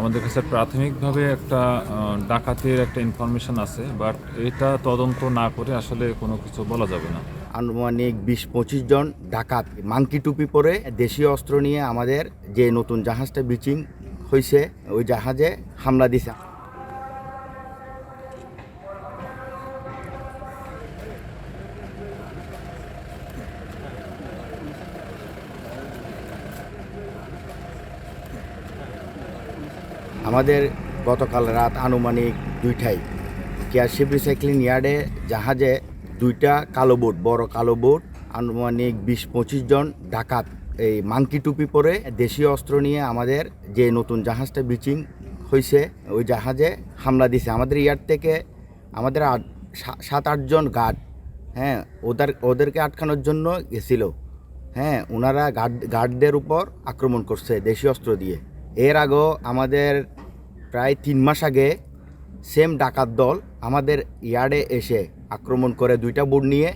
আমাদের কাছে প্রাথমিকভাবে একটা ডাকাতির একটা ইনফরমেশন আছে, বাট এটা তদন্ত না করে আসলে কোনো কিছু বলা যাবে না। আনুমানিক ২০-২৫ জন ডাকাত মাংকি টুপি পরে দেশীয় অস্ত্র নিয়ে আমাদের যে নতুন জাহাজটা বিচিং হয়েছে ওই জাহাজে হামলা দিছে। আমাদের গতকাল রাত আনুমানিক ২টায় কেয়ারশিপ রিসাইক্লিং ইয়ার্ডে জাহাজে ২টা কালো বোট, বড় কালো বোট, আনুমানিক ২০-২৫ জন ডাকাত এই মাংকি টুপি পরে দেশীয় অস্ত্র নিয়ে আমাদের যে নতুন জাহাজটা বিচিং হয়েছে ওই জাহাজে হামলা দিছে। আমাদের ইয়ার্ড থেকে আমাদের ৭-৮ জন গার্ড, হ্যাঁ, ওদেরকে আটকানোর জন্য গেছিল। হ্যাঁ, ওনারা গার্ডদের উপর আক্রমণ করছে দেশীয় অস্ত্র দিয়ে। এর আগেও আমাদের প্রায় ৩ মাস আগে সেম ডাকাত দল আমাদের ইয়ার্ডে এসে আক্রমণ করে 2টা বোট নিয়ে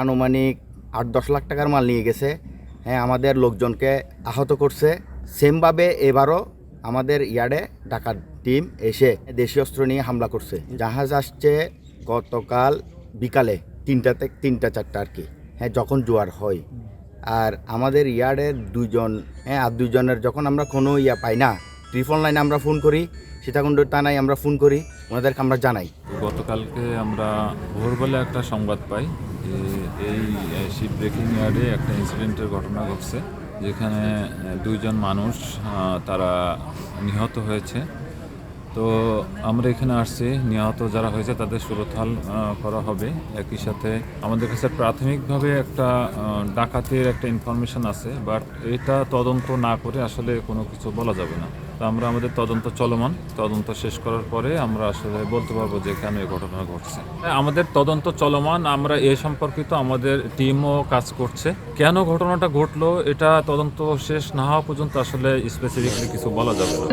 আনুমানিক ৮-১০ লাখ টাকার মাল নিয়ে গেছে। হ্যাঁ, আমাদের লোকজনকে আহত করছে। সেমভাবে এবারও আমাদের ইয়ার্ডে ডাকাত টিম এসে দেশীয় অস্ত্র নিয়ে হামলা করছে। জাহাজ আসছে গতকাল বিকালে 3টা-4টা আর কি, হ্যাঁ, যখন জোয়ার হয়। আর আমাদের ইয়ার্ডের 2জন, হ্যাঁ, আর 2জনের যখন আমরা কোনো পাই না, ত্রিফল লাইনে আমরা ফোন করি, সীতাকুণ্ড থানায় আমরা ফোন করি, ওনাদেরকে আমরা জানাই। গতকালকে আমরা ভোরবেলা একটা সংবাদ পাই যে এই শিপ ব্রেকিং ইয়ার্ডে একটা ইনসিডেন্টের ঘটনা ঘটছে, যেখানে 2জন মানুষ তারা নিহত হয়েছে। তো আমরা এখানে আসছি, নিহত যারা হয়েছে তাদের সুরতহাল করা হবে। একই সাথে আমাদের কাছে প্রাথমিকভাবে একটা ডাকাতির একটা ইনফরমেশন আছে, বাট এটা তদন্ত না করে আসলে কোনো কিছু বলা যাবে না। তো আমরা আমাদের তদন্ত চলমান, তদন্ত শেষ করার পরে আমরা আসলে বলতে পারবো যে কেন এই ঘটনা ঘটছে। আমাদের তদন্ত চলমান, আমরা এ সম্পর্কিত আমাদের টিমও কাজ করছে। কেন ঘটনাটা ঘটলো এটা তদন্ত শেষ না হওয়া পর্যন্ত আসলে স্পেসিফিকলি কিছু বলা যাবে না।